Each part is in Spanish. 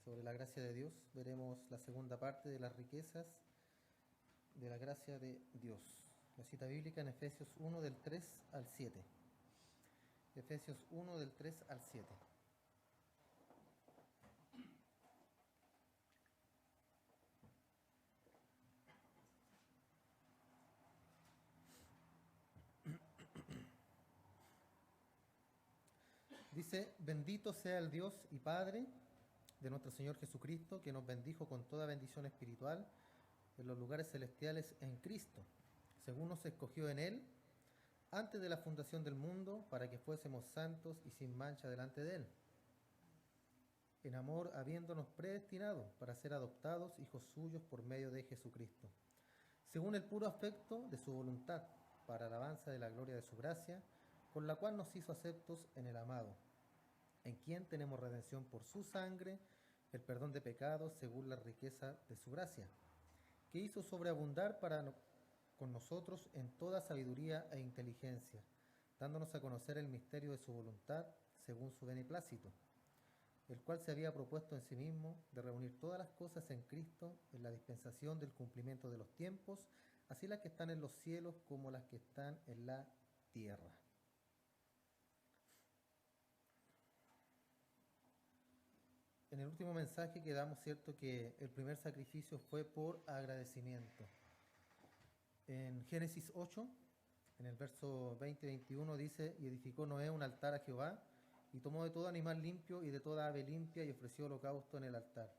sobre la gracia de Dios. Veremos la segunda parte de las riquezas de la gracia de Dios. La cita bíblica en Efesios 1 del 3 al 7. Efesios 1 del 3 al 7. Dice: bendito sea el Dios y Padre de nuestro Señor Jesucristo, que nos bendijo con toda bendición espiritual en los lugares celestiales en Cristo, según nos escogió en Él antes de la fundación del mundo, para que fuésemos santos y sin mancha delante de Él, en amor habiéndonos predestinado para ser adoptados hijos suyos por medio de Jesucristo, según el puro afecto de su voluntad, para alabanza de la gloria de su gracia, con la cual nos hizo aceptos en el amado, en quien tenemos redención por su sangre, el perdón de pecados según la riqueza de su gracia, que hizo sobreabundar con nosotros en toda sabiduría e inteligencia, dándonos a conocer el misterio de su voluntad según su beneplácito, el cual se había propuesto en sí mismo de reunir todas las cosas en Cristo en la dispensación del cumplimiento de los tiempos, así las que están en los cielos como las que están en la tierra. En el último mensaje quedamos, cierto, que el primer sacrificio fue por agradecimiento. En Génesis 8, en el verso 20-21 dice: y edificó Noé un altar a Jehová, y tomó de todo animal limpio y de toda ave limpia, y ofreció holocausto en el altar.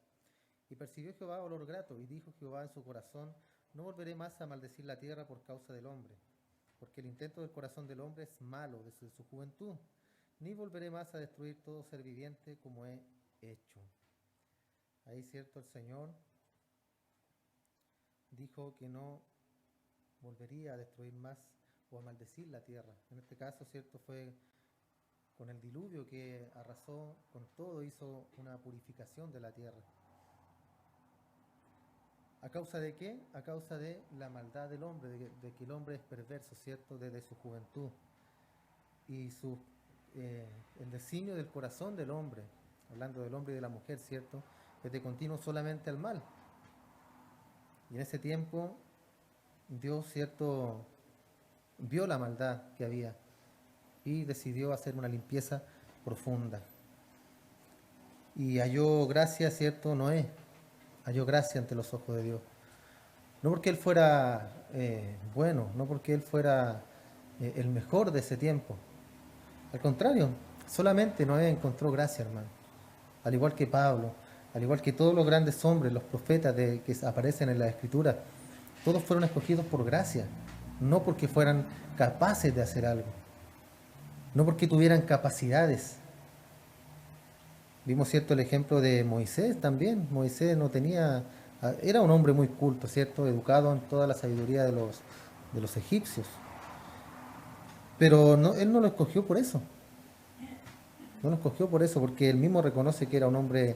Y percibió Jehová olor grato, y dijo Jehová en su corazón: no volveré más a maldecir la tierra por causa del hombre, porque el intento del corazón del hombre es malo desde su juventud, ni volveré más a destruir todo ser viviente como he hecho. Ahí, cierto, el Señor dijo que no volvería a destruir más o a maldecir la tierra. En este caso, cierto, fue con el diluvio que arrasó con todo, hizo una purificación de la tierra. ¿A causa de qué? A causa de la maldad del hombre, de que el hombre es perverso, cierto, desde su juventud. Y el designio del corazón del hombre, hablando del hombre y de la mujer, cierto, es de continuo solamente al mal. Y en ese tiempo Dios, cierto, vio la maldad que había y decidió hacer una limpieza profunda. Y halló gracia, cierto, Noé, halló gracia ante los ojos de Dios. No porque él fuera bueno, no porque él fuera el mejor de ese tiempo. Al contrario, solamente Noé encontró gracia, hermano. Al igual que Pablo, al igual que todos los grandes hombres, los profetas que aparecen en la Escritura, todos fueron escogidos por gracia, no porque fueran capaces de hacer algo, no porque tuvieran capacidades. Vimos, cierto, el ejemplo de Moisés también. Moisés no tenía, era un hombre muy culto, cierto, educado en toda la sabiduría de los egipcios, pero no, él no lo escogió por eso. No lo escogió por eso, porque él mismo reconoce que era un hombre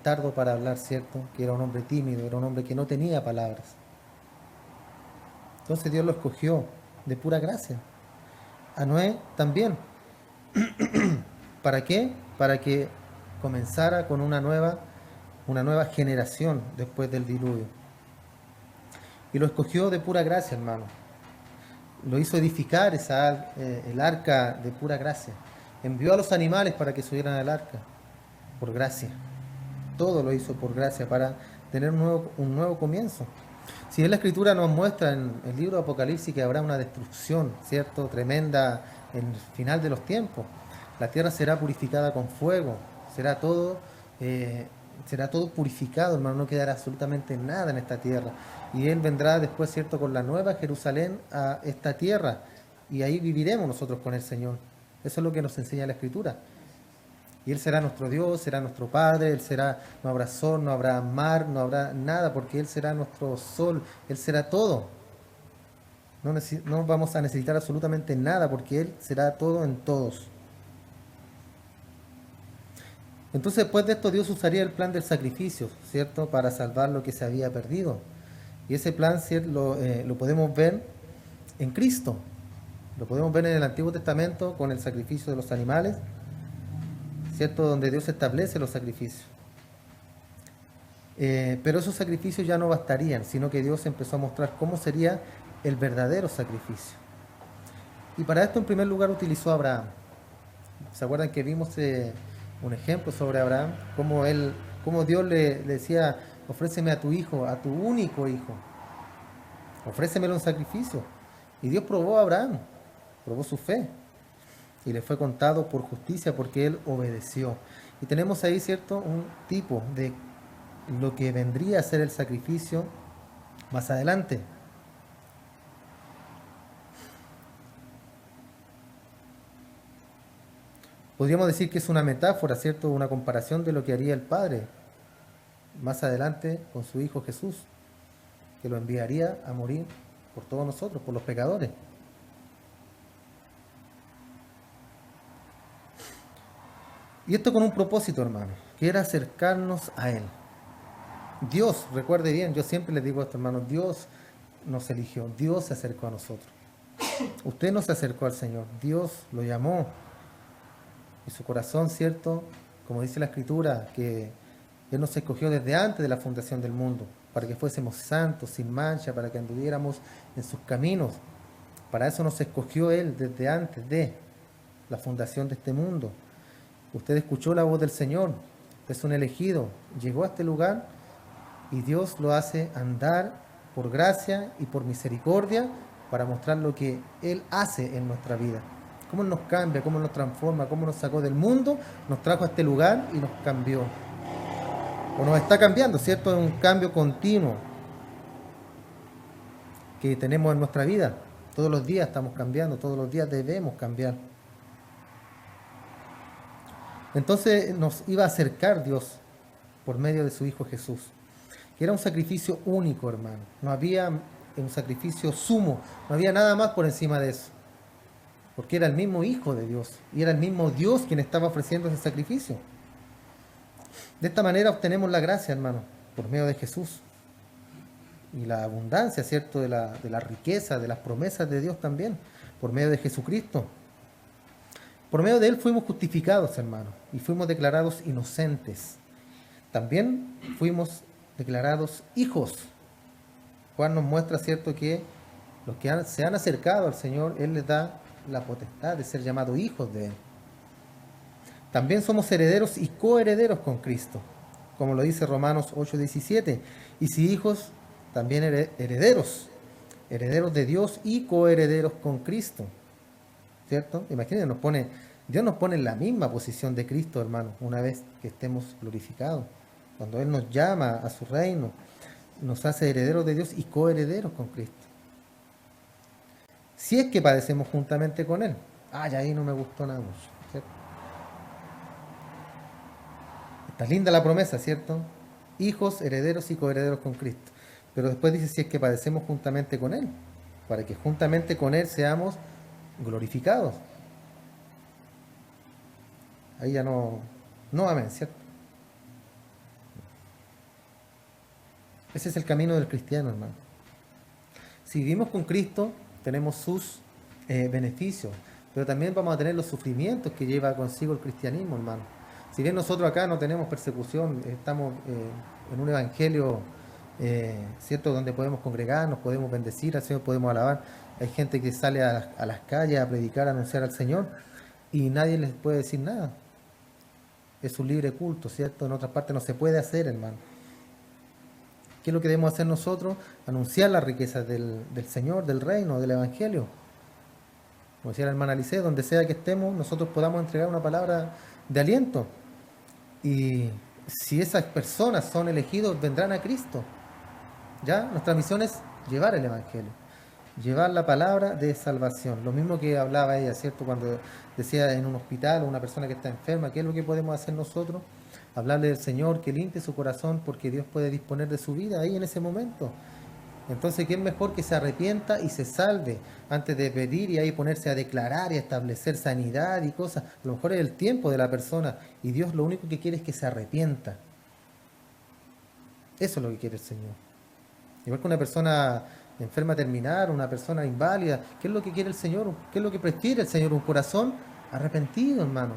tardo para hablar, cierto, que era un hombre tímido, era un hombre que no tenía palabras. Entonces Dios lo escogió de pura gracia. A Noé también. ¿Para qué? Para que comenzara con una nueva generación después del diluvio. Y lo escogió de pura gracia, hermano. Lo hizo edificar el arca de pura gracia. Envió a los animales para que subieran al arca, por gracia. Todo lo hizo por gracia, para tener un nuevo comienzo. Si bien la Escritura nos muestra en el libro de Apocalipsis que habrá una destrucción, ¿cierto?, tremenda en el final de los tiempos. La tierra será purificada con fuego, será todo purificado, hermano, no quedará absolutamente nada en esta tierra. Y Él vendrá después, ¿cierto?, con la nueva Jerusalén a esta tierra, y ahí viviremos nosotros con el Señor. Eso es lo que nos enseña la Escritura. Y Él será nuestro Dios, será nuestro Padre, no habrá sol, no habrá mar, no habrá nada, porque Él será nuestro sol, Él será todo. No vamos a necesitar absolutamente nada, porque Él será todo en todos. Entonces, después de esto, Dios usaría el plan del sacrificio, ¿cierto?, para salvar lo que se había perdido. Y ese plan, ¿cierto?, lo podemos ver en Cristo. Lo podemos ver en el Antiguo Testamento con el sacrificio de los animales, ¿cierto?, donde Dios establece los sacrificios. Pero esos sacrificios ya no bastarían, sino que Dios empezó a mostrar cómo sería el verdadero sacrificio. Y para esto en primer lugar utilizó a Abraham. ¿Se acuerdan que vimos un ejemplo sobre Abraham? Cómo Dios le decía, ofréceme a tu hijo, a tu único hijo. Ofrécemelo en sacrificio. Y Dios probó a Abraham, probó su fe. Y le fue contado por justicia porque él obedeció. Y tenemos ahí, ¿cierto?, un tipo de lo que vendría a ser el sacrificio más adelante. Podríamos decir que es una metáfora, ¿cierto?, una comparación de lo que haría el Padre más adelante con su Hijo Jesús, que lo enviaría a morir por todos nosotros, por los pecadores. Y esto con un propósito, hermano, que era acercarnos a Él. Dios, recuerde bien, yo siempre les digo a estos hermanos, Dios nos eligió, Dios se acercó a nosotros. Usted no se acercó al Señor, Dios lo llamó. Y su corazón, ¿cierto? Como dice la Escritura, que Él nos escogió desde antes de la fundación del mundo, para que fuésemos santos, sin mancha, para que anduviéramos en sus caminos. Para eso nos escogió Él desde antes de la fundación de este mundo. Usted escuchó la voz del Señor, es un elegido, llegó a este lugar y Dios lo hace andar por gracia y por misericordia para mostrar lo que Él hace en nuestra vida. Cómo nos cambia, cómo nos transforma, cómo nos sacó del mundo, nos trajo a este lugar y nos cambió. O nos está cambiando, ¿cierto? Es un cambio continuo que tenemos en nuestra vida. Todos los días estamos cambiando, todos los días debemos cambiar. Entonces nos iba a acercar Dios por medio de su Hijo Jesús, que era un sacrificio único, hermano. No había un sacrificio sumo, no había nada más por encima de eso, porque era el mismo Hijo de Dios y era el mismo Dios quien estaba ofreciendo ese sacrificio. De esta manera obtenemos la gracia, hermano, por medio de Jesús. Y la abundancia, ¿cierto?, de la riqueza, de las promesas de Dios también, por medio de Jesucristo. Por medio de Él fuimos justificados, hermano, y fuimos declarados inocentes. También fuimos declarados hijos. Juan nos muestra, ¿cierto?, que los que se han acercado al Señor, Él les da la potestad de ser llamados hijos de Él. También somos herederos y coherederos con Cristo, como lo dice Romanos 8:17. Y si hijos, también herederos, herederos de Dios y coherederos con Cristo. ¿Cierto? Imagínense, Dios nos pone en la misma posición de Cristo, hermano, una vez que estemos glorificados. Cuando Él nos llama a su reino, nos hace herederos de Dios y coherederos con Cristo. Si es que padecemos juntamente con Él. Ya ahí no me gustó nada mucho. ¿Cierto? Está linda la promesa, ¿cierto? Hijos, herederos y coherederos con Cristo. Pero después dice, si es que padecemos juntamente con Él, para que juntamente con Él seamos glorificados. Ahí ya no amén, ¿cierto? Ese es el camino del cristiano, hermano. Si vivimos con Cristo, tenemos sus beneficios, pero también vamos a tener los sufrimientos que lleva consigo el cristianismo, hermano. Si bien nosotros acá no tenemos persecución, estamos en un evangelio, ¿cierto?, donde podemos congregarnos, podemos bendecir al Señor, podemos alabar. Hay gente que sale a las calles a predicar, a anunciar al Señor, y nadie les puede decir nada. Es un libre culto, ¿cierto? En otras partes no se puede hacer, hermano. ¿Qué es lo que debemos hacer nosotros? Anunciar las riquezas del Señor, del reino, del evangelio. Como decía la hermana Alice, donde sea que estemos, nosotros podamos entregar una palabra de aliento. Y si esas personas son elegidos, vendrán a Cristo. ¿Ya? Nuestra misión es llevar el evangelio, llevar la palabra de salvación. Lo mismo que hablaba ella, ¿cierto? Cuando decía en un hospital o una persona que está enferma, ¿qué es lo que podemos hacer nosotros? Hablarle del Señor, que limpie su corazón, porque Dios puede disponer de su vida ahí en ese momento. Entonces, ¿qué es mejor que se arrepienta y se salve antes de pedir y ahí ponerse a declarar y a establecer sanidad y cosas? A lo mejor es el tiempo de la persona y Dios lo único que quiere es que se arrepienta. Eso es lo que quiere el Señor. Igual que una persona enferma terminar, una persona inválida, ¿qué es lo que quiere el Señor? ¿Qué es lo que prefiere el Señor? Un corazón arrepentido, hermano.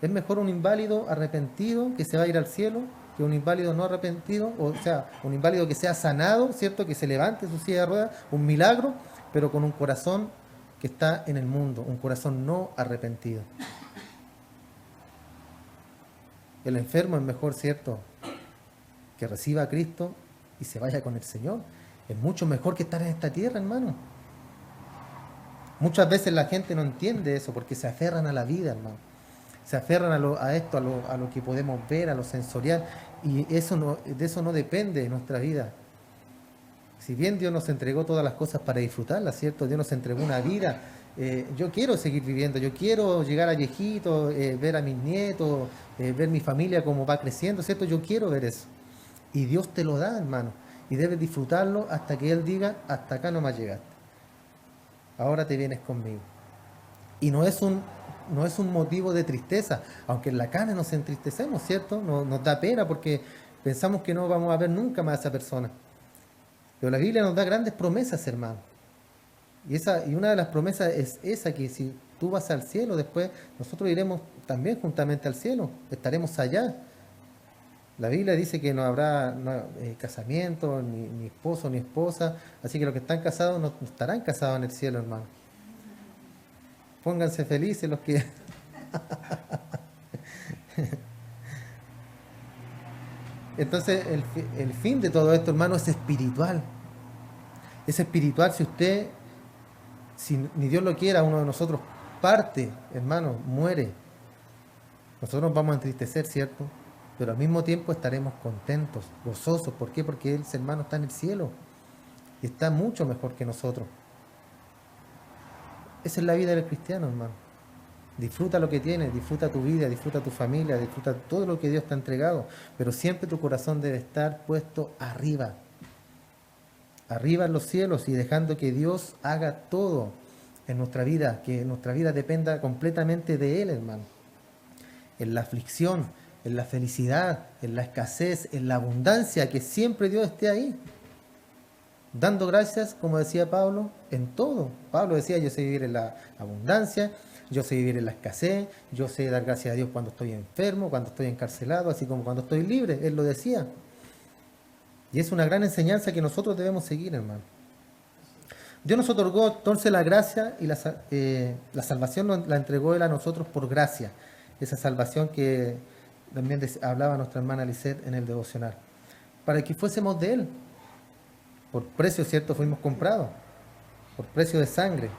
Es mejor un inválido arrepentido que se va a ir al cielo que que un inválido no arrepentido, o sea, un inválido que sea sanado, ¿cierto? Que se levante su silla de ruedas, un milagro, pero con un corazón que está en el mundo, un corazón no arrepentido. El enfermo es mejor, ¿cierto?, que reciba a Cristo y se vaya con el Señor. Es mucho mejor que estar en esta tierra, hermano. Muchas veces la gente no entiende eso porque se aferran a la vida, hermano. Se aferran a esto, a lo que podemos ver, a lo sensorial. Y eso de eso no depende nuestra vida. Si bien Dios nos entregó todas las cosas para disfrutarlas, ¿cierto? Dios nos entregó una vida. Yo quiero seguir viviendo, yo quiero llegar a viejito, ver a mis nietos, ver mi familia cómo va creciendo, ¿cierto? Yo quiero ver eso. Y Dios te lo da, hermano. Y debes disfrutarlo hasta que Él diga, hasta acá no más llegaste. Ahora te vienes conmigo. Y no es un motivo de tristeza, aunque en la carne nos entristecemos, ¿cierto? Nos da pena porque pensamos que no vamos a ver nunca más a esa persona. Pero la Biblia nos da grandes promesas, hermano. Y una de las promesas es esa, que si tú vas al cielo, después nosotros iremos también juntamente al cielo, estaremos allá. La Biblia dice que no habrá casamiento, ni esposo ni esposa, así que los que están casados no estarán casados en el cielo, hermano. Pónganse felices los que... Entonces el fin de todo esto, hermano, es espiritual. Es espiritual. Si ni Dios lo quiera, uno de nosotros parte, hermano, muere. Nosotros nos vamos a entristecer, ¿cierto? Pero al mismo tiempo estaremos contentos, gozosos. ¿Por qué? Porque ese hermano está en el cielo y está mucho mejor que nosotros. Esa es la vida del cristiano, hermano. Disfruta lo que tienes, disfruta tu vida, disfruta tu familia, disfruta todo lo que Dios te ha entregado, pero siempre tu corazón debe estar puesto arriba, arriba en los cielos, y dejando que Dios haga todo en nuestra vida, que nuestra vida dependa completamente de Él, hermano. En la aflicción, en la felicidad, en la escasez, en la abundancia, que siempre Dios esté ahí. Dando gracias, como decía Pablo, en todo. Pablo decía, yo sé vivir en la abundancia, yo sé vivir en la escasez, yo sé dar gracias a Dios cuando estoy enfermo, cuando estoy encarcelado, así como cuando estoy libre. Él lo decía. Y es una gran enseñanza que nosotros debemos seguir, hermano. Dios nos otorgó entonces la gracia, y la salvación la entregó Él a nosotros por gracia. Esa salvación que también hablaba nuestra hermana Lisette en el devocional. Para que fuésemos de Él. Por precio, ¿cierto? Fuimos comprados. Por precio de sangre.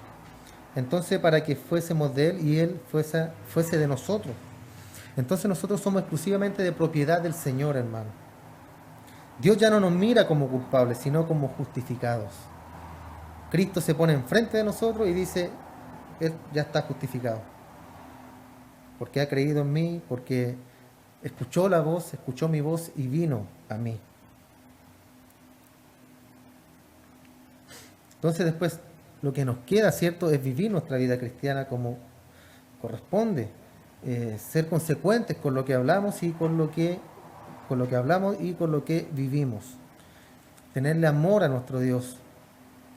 Entonces, para que fuésemos de Él y Él fuese de nosotros. Entonces nosotros somos exclusivamente de propiedad del Señor, hermano. Dios ya no nos mira como culpables, sino como justificados. Cristo se pone enfrente de nosotros y dice, Él ya está justificado. Porque ha creído en mí, porque escuchó la voz, escuchó mi voz y vino a mí. Entonces después lo que nos queda, ¿cierto?, es vivir nuestra vida cristiana como corresponde. Ser consecuentes con lo que hablamos y con lo que hablamos y con lo que vivimos. Tenerle amor a nuestro Dios,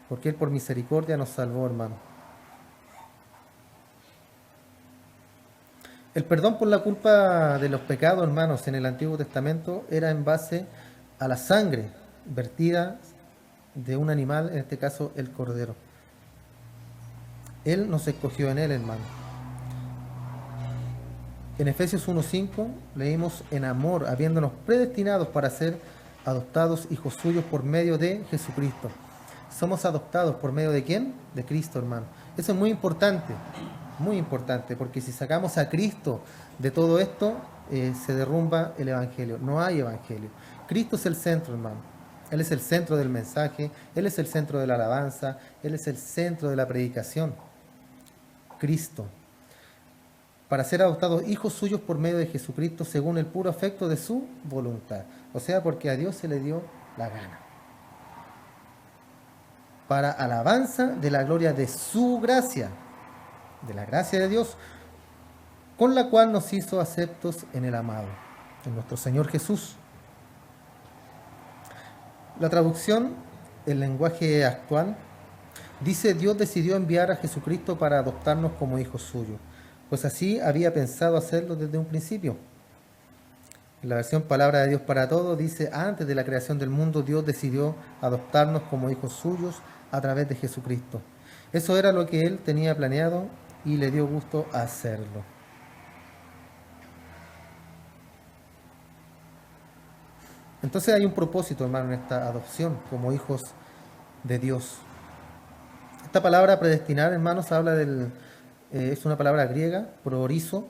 porque Él por misericordia nos salvó, hermano. El perdón por la culpa de los pecados, hermanos, en el Antiguo Testamento era en base a la sangre vertida de un animal, en este caso el cordero. Él nos escogió en Él, hermano. En Efesios 1:5 leímos, en amor, habiéndonos predestinados para ser adoptados hijos suyos por medio de Jesucristo. Somos adoptados por medio de ¿quién? De Cristo, hermano. Eso es muy importante, porque si sacamos a Cristo de todo esto, se derrumba el Evangelio. No hay Evangelio. Cristo es el centro, hermano. Él es el centro del mensaje, Él es el centro de la alabanza, Él es el centro de la predicación. Cristo. Para ser adoptados hijos suyos por medio de Jesucristo según el puro afecto de su voluntad. O sea, porque a Dios se le dio la gana. Para alabanza de la gloria de su gracia, de la gracia de Dios, con la cual nos hizo aceptos en el amado, en nuestro Señor Jesús. La traducción, el lenguaje actual, dice: Dios decidió enviar a Jesucristo para adoptarnos como hijos suyos, pues así había pensado hacerlo desde un principio. En la versión Palabra de Dios para Todos dice: antes de la creación del mundo, Dios decidió adoptarnos como hijos suyos a través de Jesucristo. Eso era lo que Él tenía planeado y le dio gusto hacerlo. Entonces hay un propósito, hermano, en esta adopción como hijos de Dios. Esta palabra predestinar, hermanos, es una palabra griega, proorizo,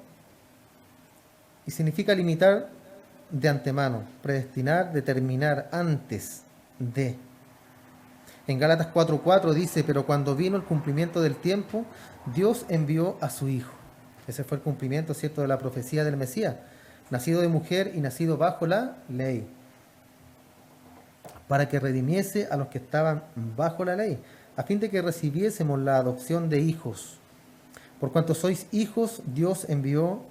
y significa limitar de antemano, predestinar, determinar antes de. En Gálatas 4:4 dice: pero cuando vino el cumplimiento del tiempo, Dios envió a su Hijo. Ese fue el cumplimiento, ¿cierto?, de la profecía del Mesías, nacido de mujer y nacido bajo la ley, para que redimiese a los que estaban bajo la ley, a fin de que recibiésemos la adopción de hijos. Por cuanto sois hijos, Dios envió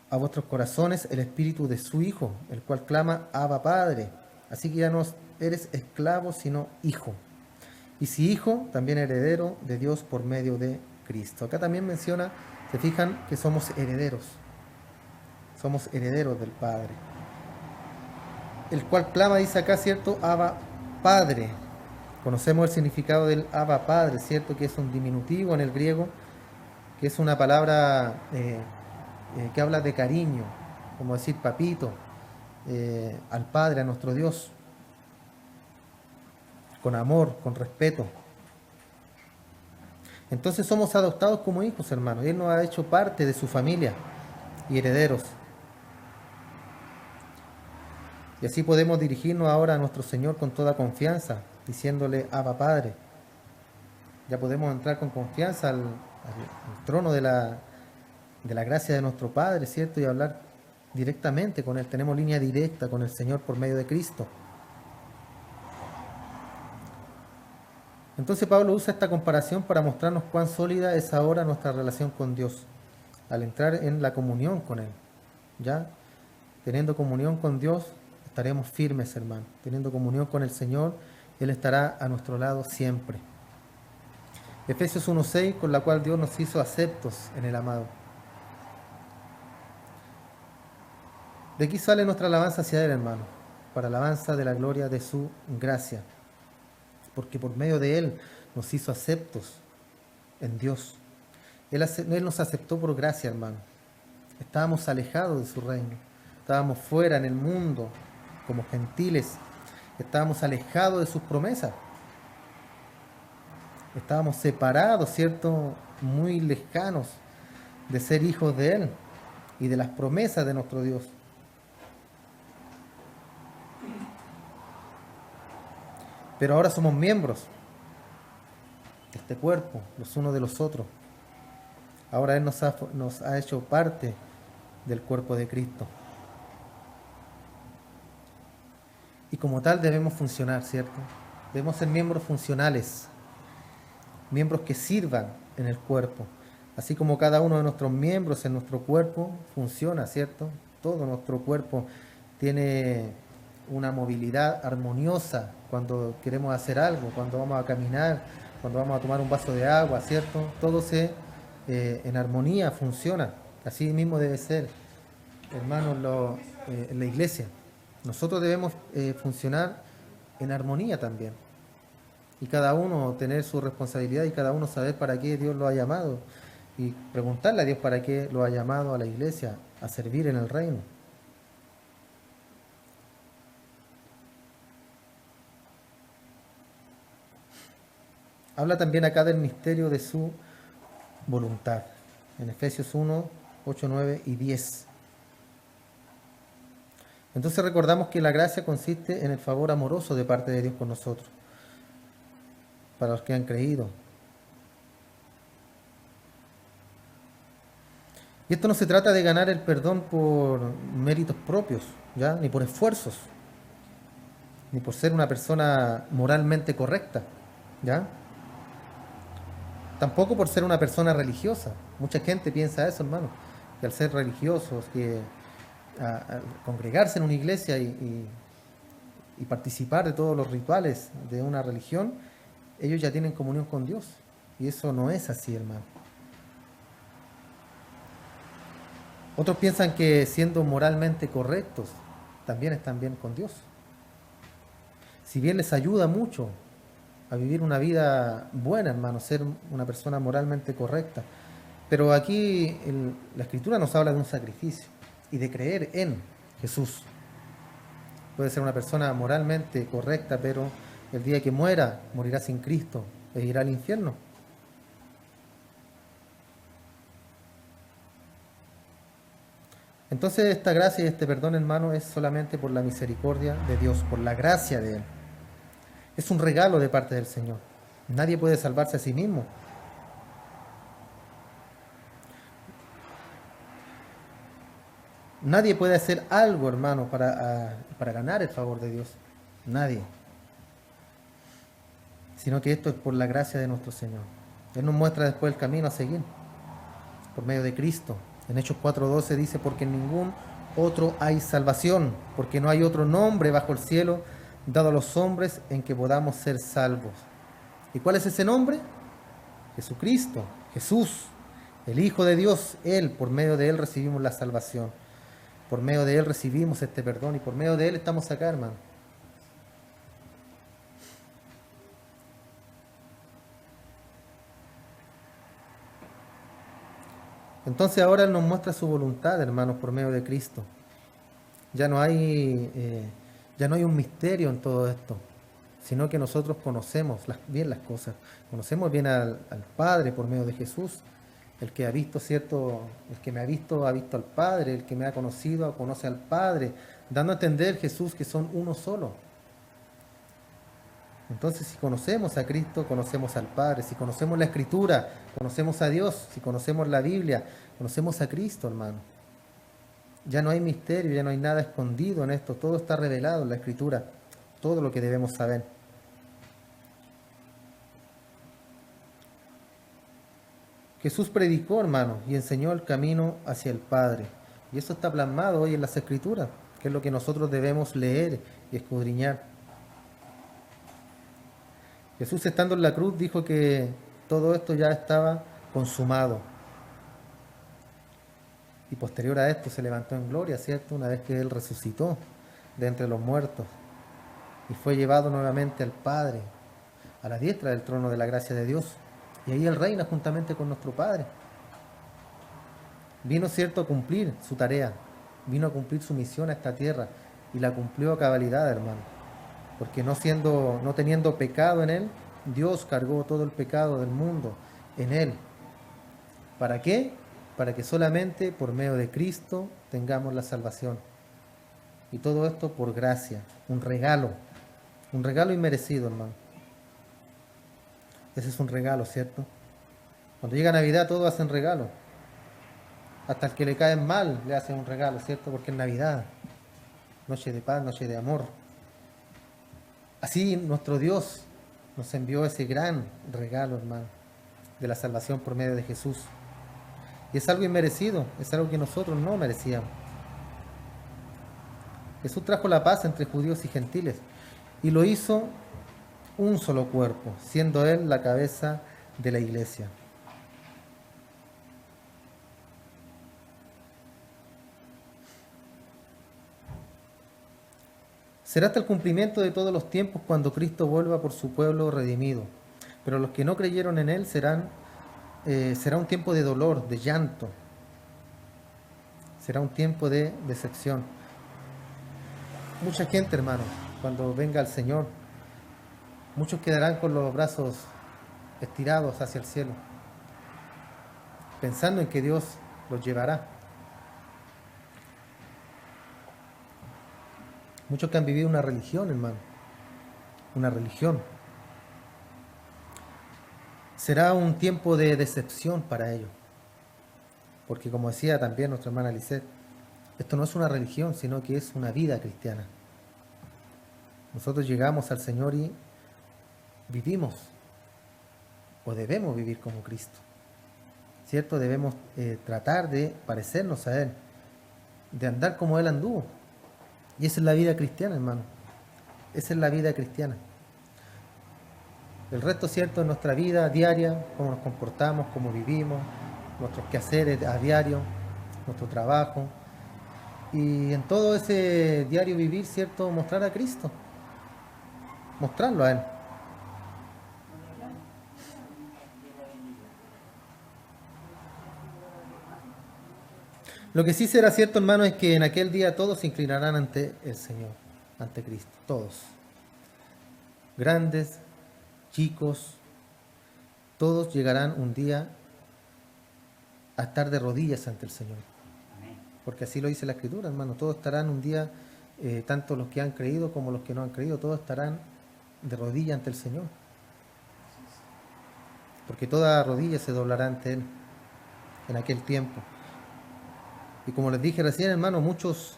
a vuestros corazones el espíritu de su Hijo, el cual clama: Abba, Padre. Así que ya no eres esclavo, sino hijo. Y si hijo, también heredero de Dios por medio de Cristo. Acá también menciona, se fijan, que somos herederos. Somos herederos del Padre. El cual clama, dice acá, ¿cierto? Abba, Padre. Conocemos el significado del Abba, Padre, ¿cierto? Que es un diminutivo en el griego, que es una palabra que habla de cariño, como decir papito, al Padre, a nuestro Dios, con amor, con respeto. Entonces somos adoptados como hijos, hermanos, y Él nos ha hecho parte de su familia y herederos. Y así podemos dirigirnos ahora a nuestro Señor con toda confianza, diciéndole: Abba, Padre. Ya podemos entrar con confianza al trono de la gracia de nuestro Padre, ¿cierto? Y hablar directamente con Él. Tenemos línea directa con el Señor por medio de Cristo. Entonces Pablo usa esta comparación para mostrarnos cuán sólida es ahora nuestra relación con Dios, al entrar en la comunión con Él. ¿Ya? Teniendo comunión con Dios, estaremos firmes, hermano. Teniendo comunión con el Señor, Él estará a nuestro lado siempre. Efesios 1:6, con la cual Dios nos hizo aceptos en el amado. De aquí sale nuestra alabanza hacia Él, hermano, para alabanza de la gloria de su gracia. Porque por medio de Él nos hizo aceptos en Dios. Él nos aceptó por gracia, hermano. Estábamos alejados de su reino. Estábamos fuera en el mundo, como gentiles. Estábamos alejados de sus promesas. Estábamos separados, ¿cierto? Muy lejanos de ser hijos de Él y de las promesas de nuestro Dios. Pero ahora somos miembros de este cuerpo, los unos de los otros. Ahora Él nos ha hecho parte del cuerpo de Cristo. Y como tal debemos funcionar, ¿cierto? Debemos ser miembros funcionales, miembros que sirvan en el cuerpo. Así como cada uno de nuestros miembros en nuestro cuerpo funciona, ¿cierto? Todo nuestro cuerpo tiene una movilidad armoniosa cuando queremos hacer algo, cuando vamos a caminar, cuando vamos a tomar un vaso de agua, ¿cierto? Todo en armonía funciona. Así mismo debe ser, hermanos, en la iglesia. Nosotros debemos funcionar en armonía también. Y cada uno tener su responsabilidad y cada uno saber para qué Dios lo ha llamado. Y preguntarle a Dios para qué lo ha llamado a la iglesia, a servir en el reino. Habla también acá del misterio de su voluntad. En Efesios 1, 8, 9 y 10. Entonces recordamos que la gracia consiste en el favor amoroso de parte de Dios con nosotros, para los que han creído. Y esto no se trata de ganar el perdón por méritos propios, ¿ya? Ni por esfuerzos, ni por ser una persona moralmente correcta, ¿ya? Tampoco por ser una persona religiosa. Mucha gente piensa eso, hermano, que al ser religiosos, que al congregarse en una iglesia y participar de todos los rituales de una religión, ellos ya tienen comunión con Dios. Y eso no es así, hermano. Otros piensan que siendo moralmente correctos, también están bien con Dios. Si bien les ayuda mucho a vivir una vida buena, hermano, ser una persona moralmente correcta. Pero aquí la Escritura nos habla de un sacrificio y de creer en Jesús. Puede ser una persona moralmente correcta, pero el día que muera, morirá sin Cristo e irá al infierno. Entonces esta gracia y este perdón, hermano, es solamente por la misericordia de Dios, por la gracia de Él. Es un regalo de parte del Señor. Nadie puede salvarse a sí mismo. Nadie puede hacer algo, hermano, para ganar el favor de Dios. Nadie. Sino que esto es por la gracia de nuestro Señor. Él nos muestra después el camino a seguir, por medio de Cristo. En Hechos 4:12 dice, porque en ningún otro hay salvación, porque no hay otro nombre bajo el cielo dado a los hombres en que podamos ser salvos. ¿Y cuál es ese nombre? Jesucristo, Jesús, el Hijo de Dios. Él, por medio de Él recibimos la salvación. Por medio de Él recibimos este perdón y por medio de Él estamos acá, hermano. Entonces ahora Él nos muestra su voluntad, hermanos, por medio de Cristo. Ya no hay un misterio en todo esto, sino que nosotros conocemos bien las cosas. Conocemos bien al Padre por medio de Jesús. El que ha visto, ¿cierto? El que me ha visto al Padre. El que me ha conocido, conoce al Padre. Dando a entender, Jesús, que son uno solo. Entonces, si conocemos a Cristo, conocemos al Padre. Si conocemos la Escritura, conocemos a Dios. Si conocemos la Biblia, conocemos a Cristo, hermano. Ya no hay misterio, ya no hay nada escondido en esto. Todo está revelado en la Escritura. Todo lo que debemos saber. Jesús predicó, hermano, y enseñó el camino hacia el Padre. Y eso está plasmado hoy en las Escrituras, que es lo que nosotros debemos leer y escudriñar. Jesús, estando en la cruz, dijo que todo esto ya estaba consumado. Y posterior a esto se levantó en gloria, ¿cierto? Una vez que Él resucitó de entre los muertos y fue llevado nuevamente al Padre, a la diestra del trono de la gracia de Dios. Y ahí Él reina juntamente con nuestro Padre. Vino, ¿cierto?, a cumplir su tarea, vino a cumplir su misión a esta tierra y la cumplió a cabalidad, hermano. Porque no teniendo pecado en Él, Dios cargó todo el pecado del mundo en Él. ¿Para qué? Para que solamente por medio de Cristo tengamos la salvación. Y todo esto por gracia, un regalo inmerecido, hermano. Ese es un regalo, ¿cierto? Cuando llega Navidad todos hacen regalo. Hasta el que le caen mal le hacen un regalo, ¿cierto? Porque es Navidad, noche de paz, noche de amor. Así nuestro Dios nos envió ese gran regalo, hermano, de la salvación por medio de Jesús. Y es algo inmerecido, es algo que nosotros no merecíamos. Jesús trajo la paz entre judíos y gentiles y lo hizo un solo cuerpo, siendo Él la cabeza de la iglesia. Será hasta el cumplimiento de todos los tiempos cuando Cristo vuelva por su pueblo redimido. Pero los que no creyeron en Él será un tiempo de dolor, de llanto. Será un tiempo de decepción. Mucha gente, hermano, cuando venga el Señor, muchos quedarán con los brazos estirados hacia el cielo, pensando en que Dios los llevará. Muchos que han vivido una religión, hermano, una religión. Será un tiempo de decepción para ellos, porque como decía también nuestra hermana Lisette, esto no es una religión, sino que es una vida cristiana. Nosotros llegamos al Señor y vivimos, o debemos vivir como Cristo, ¿cierto? Debemos tratar de parecernos a Él, de andar como Él anduvo. Y esa es la vida cristiana, hermano. Esa es la vida cristiana. El resto, ¿cierto?, es nuestra vida diaria, cómo nos comportamos, cómo vivimos, nuestros quehaceres a diario. nuestro trabajo. Y en todo ese diario vivir, ¿cierto? Mostrar a Cristo. Mostrarlo a Él. Lo que sí será cierto, hermano, es que en aquel día todos se inclinarán ante el Señor, ante Cristo, todos. Grandes, chicos, todos llegarán un día a estar de rodillas ante el Señor. Porque así lo dice la Escritura, hermano. Todos estarán un día, tanto los que han creído como los que no han creído, todos estarán de rodillas ante el Señor. Porque toda rodilla se doblará ante Él en aquel tiempo. Y como les dije recién, hermano, muchos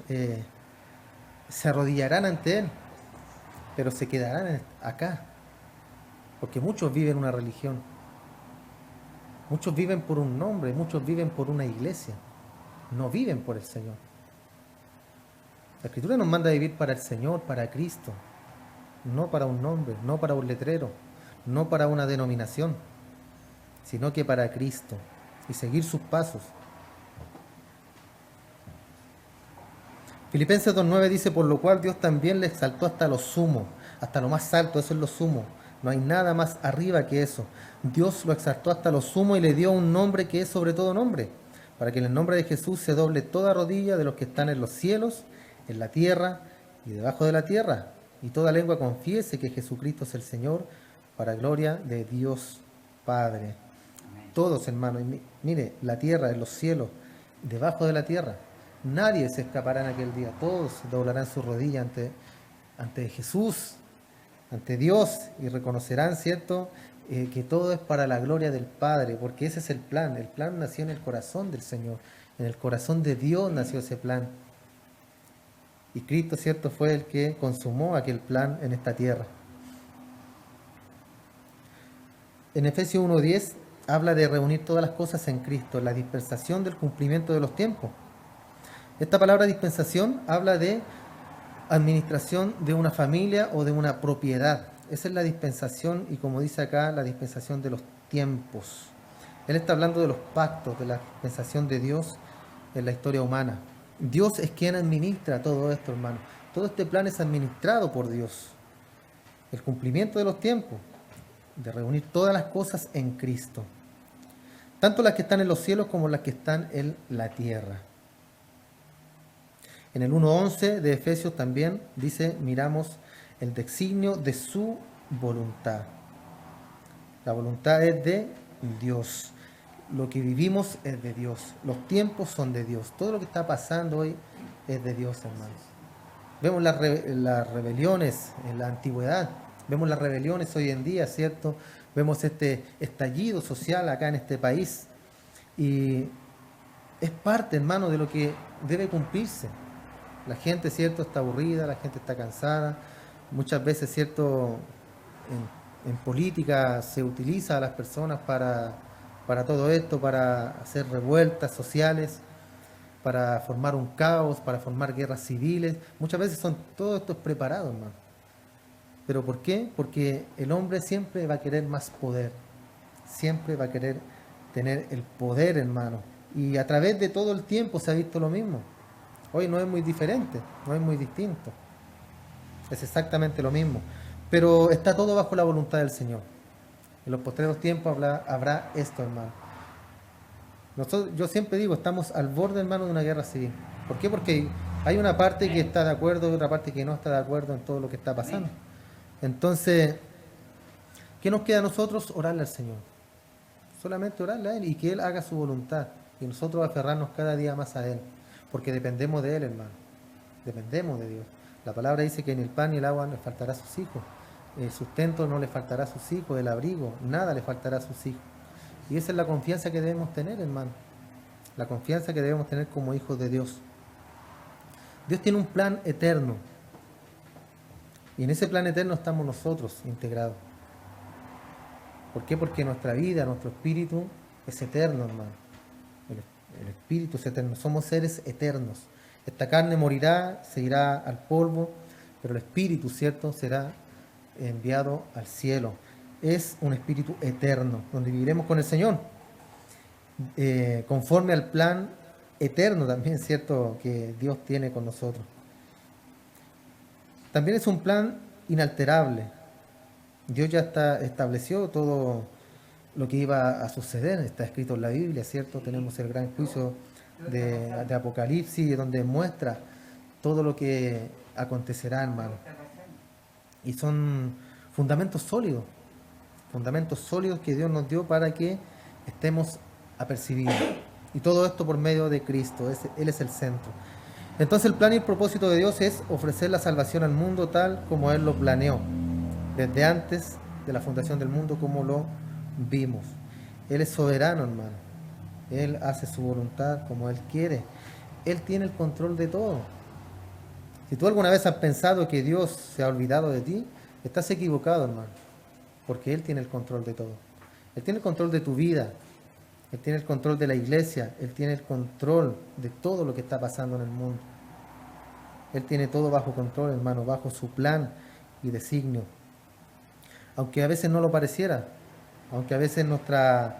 se arrodillarán ante Él, pero se quedarán acá. Porque muchos viven una religión. Muchos viven por un nombre, muchos viven por una iglesia. No viven por el Señor. La Escritura nos manda a vivir para el Señor, para Cristo. No para un nombre, no para un letrero, no para una denominación, sino que para Cristo y seguir sus pasos. Filipenses 2:9 dice, por lo cual Dios también le exaltó hasta lo sumo, hasta lo más alto, eso es lo sumo. No hay nada más arriba que eso. Dios lo exaltó hasta lo sumo y le dio un nombre que es sobre todo nombre, para que en el nombre de Jesús se doble toda rodilla de los que están en los cielos, en la tierra y debajo de la tierra, y toda lengua confiese que Jesucristo es el Señor, para gloria de Dios Padre. Todos, hermanos, mire, la tierra, en los cielos, debajo de la tierra, nadie se escapará en aquel día, todos doblarán su rodilla ante Jesús, ante Dios, y reconocerán, ¿cierto?, que todo es para la gloria del Padre, porque ese es el plan nació en el corazón del Señor, en el corazón de Dios nació ese plan. Y Cristo, ¿cierto?, fue el que consumó aquel plan en esta tierra. En Efesios 1:10 habla de reunir todas las cosas en Cristo, la dispensación del cumplimiento de los tiempos. Esta palabra dispensación habla de administración de una familia o de una propiedad. Esa es la dispensación y, como dice acá, la dispensación de los tiempos. Él está hablando de los pactos, de la dispensación de Dios en la historia humana. Dios es quien administra todo esto, hermano. Todo este plan es administrado por Dios. El cumplimiento de los tiempos, de reunir todas las cosas en Cristo, tanto las que están en los cielos como las que están en la tierra. En el 1:11 de Efesios también dice, miramos el designio de su voluntad. La voluntad es de Dios. Lo que vivimos es de Dios. Los tiempos son de Dios. Todo lo que está pasando hoy es de Dios, hermanos. Vemos las rebeliones en la antigüedad. Vemos las rebeliones hoy en día, ¿cierto? Vemos este estallido social acá en este país. Y es parte, hermano, de lo que debe cumplirse. La gente, ¿cierto?, está aburrida, la gente está cansada. Muchas veces, ¿cierto?, en política se utiliza a las personas para todo esto, para hacer revueltas sociales, para formar un caos, para formar guerras civiles. Muchas veces todo esto es preparado, hermano. ¿Pero por qué? Porque el hombre siempre va a querer más poder. Siempre va a querer tener el poder, hermano. Y a través de todo el tiempo se ha visto lo mismo. Hoy no es muy diferente, no es muy distinto. Es exactamente lo mismo. Pero está todo bajo la voluntad del Señor. En los postreros tiempos habrá esto, hermano. Yo siempre digo, estamos al borde, hermano, de una guerra civil. ¿Por qué? Porque hay una parte que está de acuerdo y otra parte que no está de acuerdo en todo lo que está pasando. Entonces, ¿qué nos queda a nosotros? Orarle al Señor. Solamente orarle a Él y que Él haga su voluntad. Y nosotros aferrarnos cada día más a Él. Porque dependemos de Él, hermano. Dependemos de Dios. La palabra dice que ni el pan ni el agua les faltará a sus hijos. El sustento no le faltará a sus hijos, el abrigo, nada le faltará a sus hijos. Y esa es la confianza que debemos tener, hermano. La confianza que debemos tener como hijos de Dios. Dios tiene un plan eterno. Y en ese plan eterno estamos nosotros integrados. ¿Por qué? Porque nuestra vida, nuestro espíritu es eterno, hermano. El espíritu es eterno. Somos seres eternos. Esta carne morirá, se irá al polvo, pero el espíritu, ¿cierto?, será enviado al cielo. Es un espíritu eterno, donde viviremos con el Señor, conforme al plan eterno también, ¿cierto?, que Dios tiene con nosotros. También es un plan inalterable. Dios ya estableció todo lo que iba a suceder, está escrito en la Biblia, ¿cierto? Tenemos el gran juicio de Apocalipsis, donde muestra todo lo que acontecerá, hermano. Y son fundamentos sólidos que Dios nos dio para que estemos apercibidos. Y todo esto por medio de Cristo, Él es el centro. Entonces el plan y el propósito de Dios es ofrecer la salvación al mundo tal como Él lo planeó, desde antes de la fundación del mundo, como lo vimos. Él es soberano, hermano. Él hace su voluntad como Él quiere. Él tiene el control de todo. Si tú alguna vez has pensado que Dios se ha olvidado de ti, estás equivocado, hermano, porque Él tiene el control de todo. Él tiene el control de tu vida, Él tiene el control de la iglesia, Él tiene el control de todo lo que está pasando en el mundo. Él tiene todo bajo control, hermano, bajo su plan y designio. Aunque a veces no lo pareciera, aunque a veces nuestra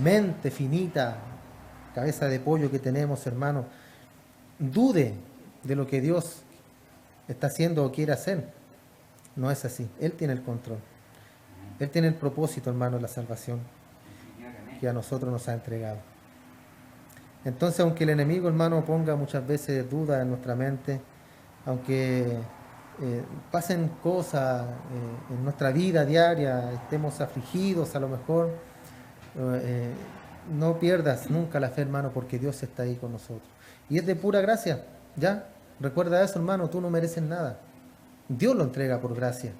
mente finita, cabeza de pollo que tenemos, hermano, dude de lo que Dios está haciendo o quiere hacer. No es así. Él tiene el control. Él tiene el propósito, hermano, de la salvación que a nosotros nos ha entregado. Entonces, aunque el enemigo, hermano, ponga muchas veces dudas en nuestra mente, aunque pasen cosas en nuestra vida diaria, estemos afligidos a lo mejor, no pierdas nunca la fe, hermano, porque Dios está ahí con nosotros. Y es de pura gracia, ¿ya? Recuerda eso, hermano, tú no mereces nada. Dios lo entrega por gracia.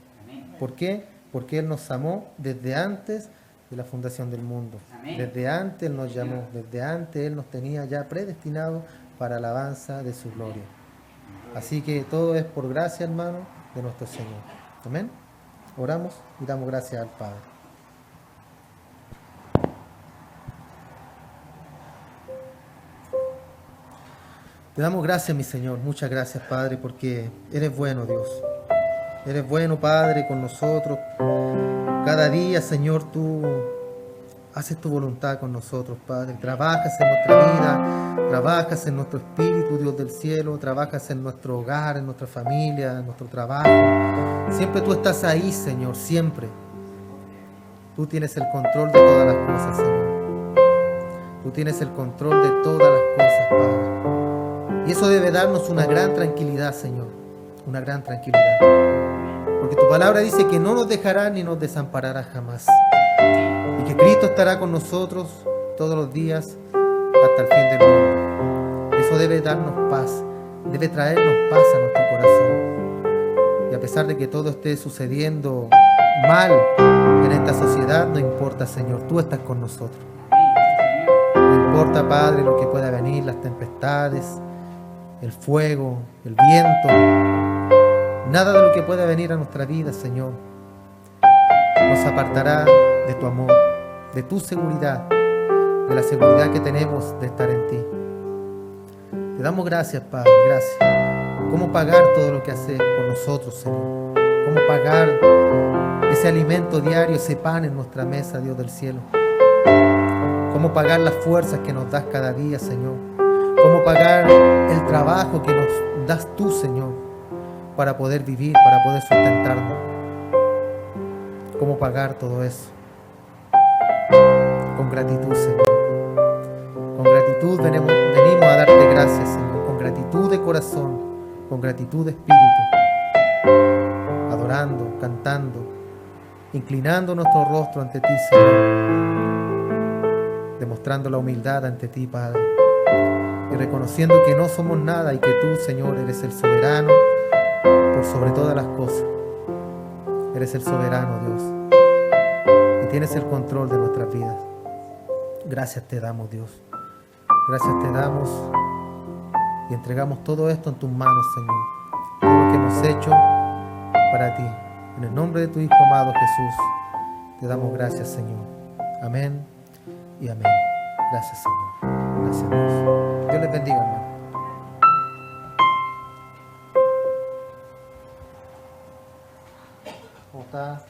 ¿Por qué? Porque Él nos amó desde antes de la fundación del mundo. Desde antes Él nos llamó, desde antes Él nos tenía ya predestinados para alabanza de su gloria. Así que todo es por gracia, hermano, de nuestro Señor. Amén. Oramos y damos gracias al Padre. Te damos gracias, mi Señor. Muchas gracias, Padre, porque eres bueno, Dios. Eres bueno, Padre, con nosotros. Cada día, Señor, tú haces tu voluntad con nosotros, Padre. Trabajas en nuestra vida, trabajas en nuestro espíritu, Dios del cielo, trabajas en nuestro hogar, en nuestra familia, en nuestro trabajo. Siempre tú estás ahí, Señor, siempre. Tú tienes el control de todas las cosas, Señor. Tú tienes el control de todas las cosas, Padre. Y eso debe darnos una gran tranquilidad, Señor. Una gran tranquilidad. Porque tu palabra dice que no nos dejará ni nos desamparará jamás. Y que Cristo estará con nosotros todos los días hasta el fin del mundo. Eso debe darnos paz. Debe traernos paz a nuestro corazón. Y a pesar de que todo esté sucediendo mal en esta sociedad, no importa, Señor. Tú estás con nosotros. No importa, Padre, lo que pueda venir, las tempestades, el fuego, el viento, nada de lo que pueda venir a nuestra vida, Señor, nos apartará de tu amor, de tu seguridad, de la seguridad que tenemos de estar en ti. Te damos gracias, Padre, gracias. ¿Cómo pagar todo lo que haces por nosotros, Señor? ¿Cómo pagar ese alimento diario, ese pan en nuestra mesa, Dios del cielo? ¿Cómo pagar las fuerzas que nos das cada día, Señor? ¿Cómo pagar el trabajo que nos das tú, Señor, para poder vivir, para poder sustentarnos? ¿Cómo pagar todo eso? Con gratitud, Señor. Con gratitud venimos a darte gracias, Señor. Con gratitud de corazón, con gratitud de espíritu. Adorando, cantando, inclinando nuestro rostro ante ti, Señor. Demostrando la humildad ante ti, Padre. Y reconociendo que no somos nada y que tú, Señor, eres el soberano por sobre todas las cosas. Eres el soberano, Dios. Y tienes el control de nuestras vidas. Gracias te damos, Dios. Gracias te damos y entregamos todo esto en tus manos, Señor. Todo lo que hemos hecho para ti. En el nombre de tu Hijo amado Jesús, te damos gracias, Señor. Amén y amén. Gracias, Señor. Gracias, Dios. Dios les bendiga, hermano. ¿Cómo está?